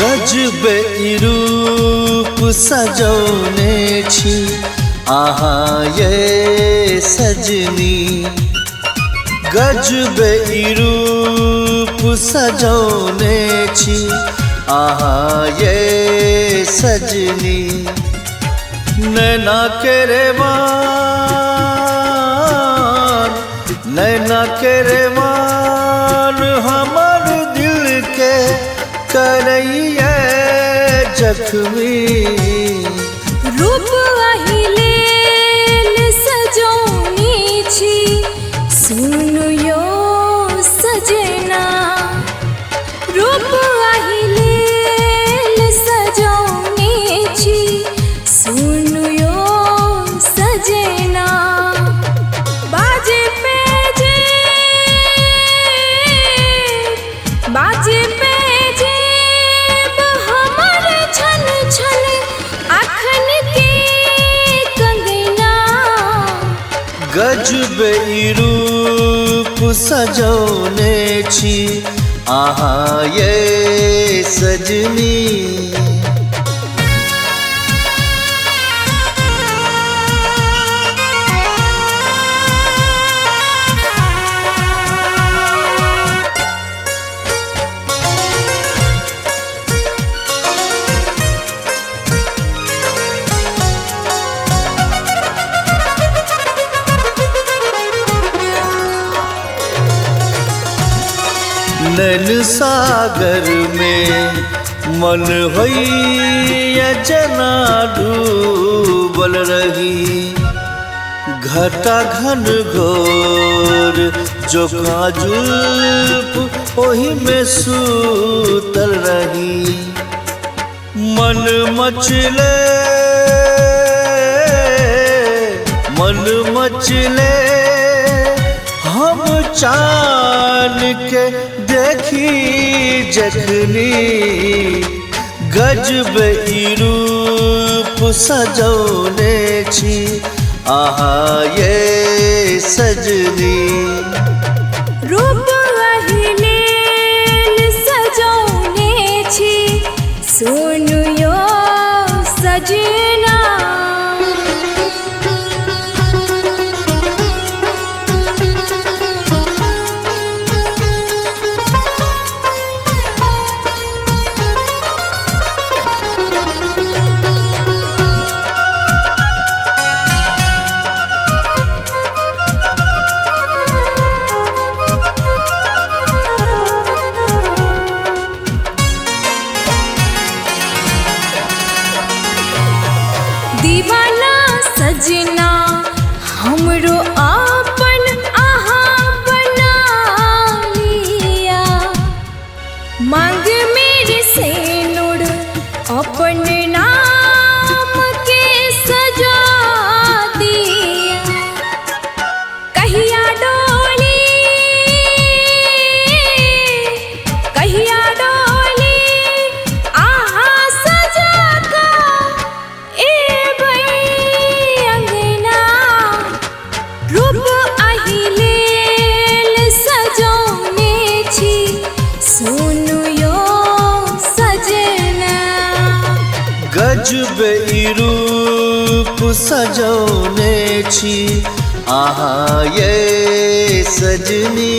गजबे ई रूप सजौने छी अहाँ ये सजनी। गजबे ई रूप सजौने छी अहाँ ये सजनी। नैना के रेवान, नैना के रेवान हमर दिल के करैया जख्मी। रूप अहिलेल सजौनी छी सुनु यो सजना। रूप अहिलेल सजौनी छी सुनु यो सजना। बाजे पे जे, बाजे पे गजबे ई रूप सजौने छी अहाँ ये सजनी। नैन सागर में मन होइया जना डूबल रही। घटा घन घोर जो जुल्फ ओही में सूतल रही। मन मचले, मन मचले हम चान के देखी जखनी। गजबे ई रूप सजौने छी अहाँ ये सजनी। रूप अहिलेल सजौने छी सुनु यो सजना। दीवाना सजना हमरो आपन आहा बना लिया। मांग मेरे से नूर अपन नाम के सजा दिया। कहिया डोली, कहिया डोली आहा सजा का गजबे ई रूप सजौने छी अहाँ ये सजनी।